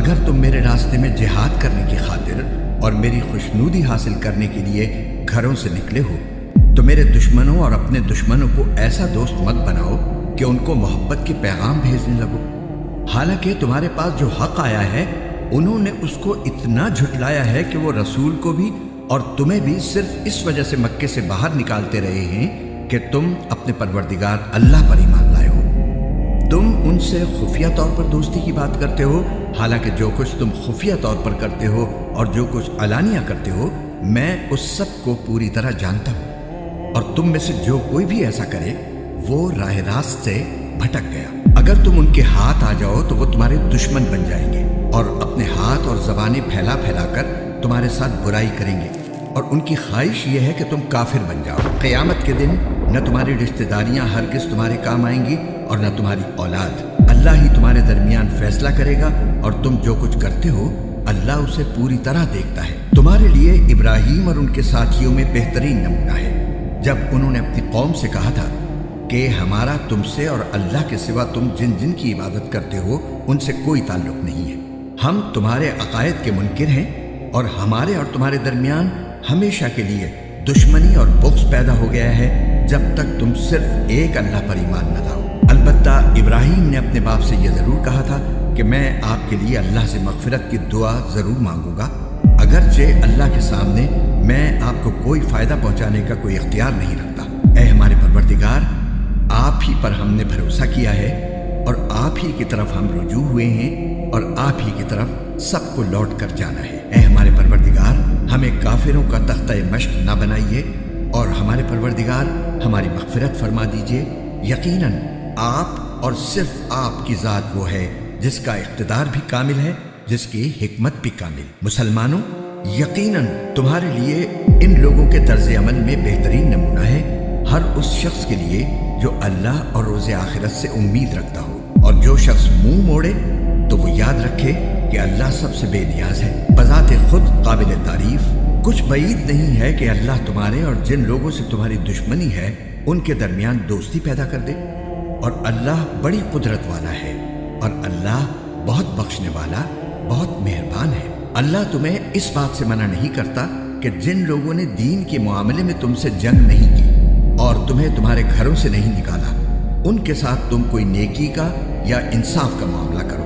اگر تم میرے راستے میں جہاد کرنے کی خاطر اور میری خوشنودی حاصل کرنے کے لیے گھروں سے نکلے ہو تو میرے دشمنوں اور اپنے دشمنوں کو ایسا دوست مت بناؤ کہ ان کو محبت کے پیغام بھیجنے لگو، حالانکہ تمہارے پاس جو حق آیا ہے انہوں نے اس کو اتنا جھٹلایا ہے کہ وہ رسول کو بھی اور تمہیں بھی صرف اس وجہ سے مکے سے باہر نکالتے رہے ہیں کہ تم اپنے پروردگار اللہ پر ایمان لائے ہو۔ تم ان سے خفیہ طور پر دوستی کی بات کرتے ہو، حالانکہ جو کچھ تم خفیہ طور پر کرتے ہو اور جو کچھ علانیہ کرتے ہو میں اس سب کو پوری طرح جانتا ہوں، اور تم میں سے جو کوئی بھی ایسا کرے وہ راہ راست سے بھٹک گیا۔ اگر تم ان کے ہاتھ آ جاؤ تو وہ تمہارے دشمن بن جائیں گے اور اپنے ہاتھ اور زبانیں پھیلا پھیلا کر تمہارے ساتھ برائی کریں گے، اور ان کی خواہش یہ ہے کہ تم کافر بن جاؤ۔ قیامت کے دن نہ تمہاری رشتہ داریاں ہرگز تمہارے کام آئیں گی اور نہ تمہاری اولاد، اللہ ہی تمہارے درمیان فیصلہ کرے گا، اور تم جو کچھ کرتے ہو اللہ اسے پوری طرح دیکھتا ہے۔ تمہارے لیے ابراہیم اور ان کے ساتھیوں میں بہترین نمونہ ہے، جب انہوں نے اپنی قوم سے کہا تھا کہ ہمارا تم سے اور اللہ کے سوا تم جن جن کی عبادت کرتے ہو ان سے کوئی تعلق نہیں ہے، ہم تمہارے عقائد کے منکر ہیں، اور ہمارے اور تمہارے درمیان ہمیشہ کے لیے دشمنی اور بغض پیدا ہو گیا ہے جب تک تم صرف ایک اللہ پر ایمان نہ لاؤ۔ البتہ ابراہیم نے اپنے باپ سے یہ ضرور کہا تھا کہ میں آپ کے لیے اللہ سے مغفرت کی دعا ضرور مانگوں گا، اگرچہ اللہ کے سامنے میں آپ کو کوئی فائدہ پہنچانے کا کوئی اختیار نہیں رکھتا۔ اے ہمارے پروردگار، آپ ہی پر ہم نے بھروسہ کیا ہے اور آپ ہی کی طرف ہم رجوع ہوئے ہیں اور آپ ہی کی طرف سب کو لوٹ کر جانا ہے۔ اے ہمارے پروردگار، ہمیں کافروں کا تختہ مشق نہ بنائیے، اور ہمارے پروردگار ہماری مغفرت فرما دیجیے۔ یقیناً آپ اور صرف آپ کی ذات وہ ہے جس کا اقتدار بھی کامل ہے، جس کی حکمت بھی کامل۔ مسلمانوں، یقیناً تمہارے لیے ان لوگوں کے طرز عمل میں بہترین نمونہ ہے ہر اس شخص کے لیے جو اللہ اور روز آخرت سے امید رکھتا ہو، اور جو شخص منہ موڑے تو وہ یاد رکھے کہ اللہ سب سے بے نیاز ہے، بذات خود قابل تعریف۔ کچھ بعید نہیں ہے کہ اللہ تمہارے اور جن لوگوں سے تمہاری دشمنی ہے ان کے درمیان دوستی پیدا کر دے، اور اللہ بڑی قدرت والا ہے، اور اللہ بہت بخشنے والا، بہت مہربان ہے۔ اللہ تمہیں اس بات سے منع نہیں کرتا کہ جن لوگوں نے دین کے معاملے میں تم سے جنگ نہیں کی اور تمہیں تمہارے گھروں سے نہیں نکالا، ان کے ساتھ تم کوئی نیکی کا یا انصاف کا معاملہ کرو۔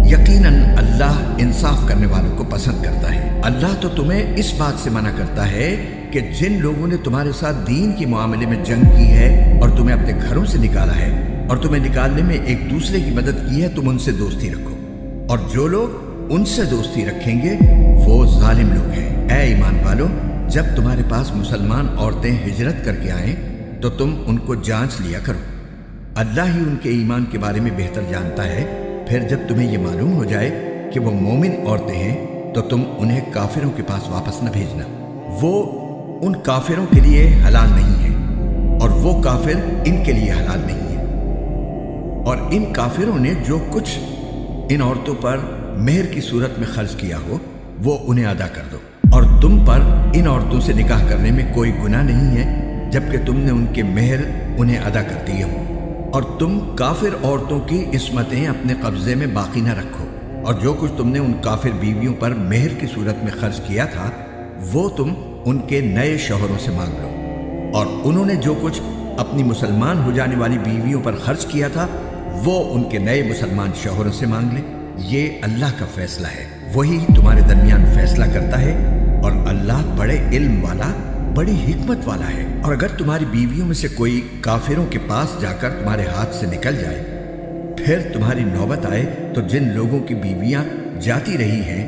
یقیناً اللہ انصاف کرنے والوں کو پسند کرتا ہے۔ اللہ تو تمہیں اس بات سے منع کرتا ہے کہ جن لوگوں نے تمہارے ساتھ دین کے معاملے میں جنگ کی ہے اور تمہیں اپنے گھروں سے نکالا ہے اور تمہیں نکالنے میں ایک دوسرے کی مدد کی ہے، تم ان سے دوستی رکھو، اور جو لوگ ان سے دوستی رکھیں گے وہ ظالم لوگ ہیں۔ اے ایمان والو، جب تمہارے پاس مسلمان عورتیں ہجرت کر کے آئیں تو تم ان کو جانچ لیا کرو، اللہ ہی ان کے ایمان کے بارے میں بہتر جانتا ہے۔ پھر جب تمہیں یہ معلوم ہو جائے کہ وہ مومن عورتیں ہیں تو تم انہیں کافروں کے پاس واپس نہ بھیجنا، وہ ان کافروں کے لیے حلال نہیں ہے اور وہ کافر ان کے لیے حلال نہیں ہے، اور ان کافروں نے جو کچھ ان عورتوں پر مہر کی صورت میں خرچ کیا ہو وہ انہیں ادا کر دو، اور تم پر ان عورتوں سے نکاح کرنے میں کوئی گناہ نہیں ہے جبکہ تم نے ان کے مہر انہیں ادا کر دیے ہوں، اور تم کافر عورتوں کی عصمتیں اپنے قبضے میں باقی نہ رکھو، اور جو کچھ تم نے ان کافر بیویوں پر مہر کی صورت میں خرچ کیا تھا وہ تم ان کے نئے شوہروں سے مانگ لو، اور انہوں نے جو کچھ اپنی مسلمان ہو جانے والی بیویوں پر خرچ کیا تھا وہ ان کے نئے مسلمان شوہروں سے مانگ لیں۔ یہ اللہ کا فیصلہ ہے، وہی تمہارے درمیان فیصلہ کرتا ہے، اور اللہ بڑے علم والا، بڑی حکمت والا ہے۔ اور اگر تمہاری بیویوں میں سے کوئی کافروں کے پاس جا کر تمہارے ہاتھ سے نکل جائے، پھر تمہاری نوبت آئے تو جن لوگوں کی بیویاں جاتی رہی ہیں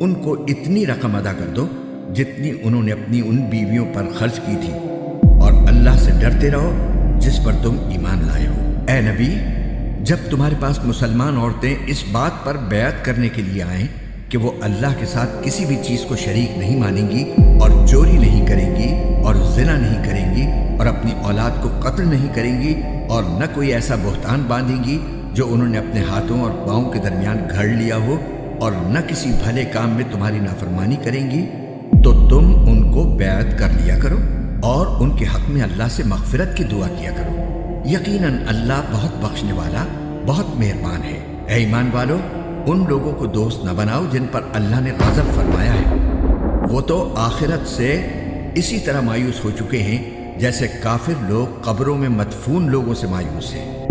ان کو اتنی رقم ادا کر دو جتنی انہوں نے اپنی ان بیویوں پر خرچ کی تھی، اور اللہ سے ڈرتے رہو جس پر تم ایمان لائے ہو۔ اے نبی، جب تمہارے پاس مسلمان عورتیں اس بات پر بیعت کرنے کے لیے آئیں کہ وہ اللہ کے ساتھ کسی بھی چیز کو شریک نہیں مانیں گی اور چوری نہیں کریں گی اور زنا نہیں کریں گی اور اپنی اولاد کو قتل نہیں کریں گی اور نہ کوئی ایسا بہتان باندھیں گی جو انہوں نے اپنے ہاتھوں اور پاؤں کے درمیان گھڑ لیا ہو، اور نہ کسی بھلے کام میں تمہاری نافرمانی کریں گی، تو تم ان کو بیعت کر لیا کرو اور ان کے حق میں اللہ سے مغفرت کی دعا کیا کرو۔ یقیناً اللہ بہت بخشنے والا، بہت مہربان ہے۔ اے ایمان والو، ان لوگوں کو دوست نہ بناؤ جن پر اللہ نے غضب فرمایا ہے، وہ تو آخرت سے اسی طرح مایوس ہو چکے ہیں جیسے کافر لوگ قبروں میں مدفون لوگوں سے مایوس ہیں۔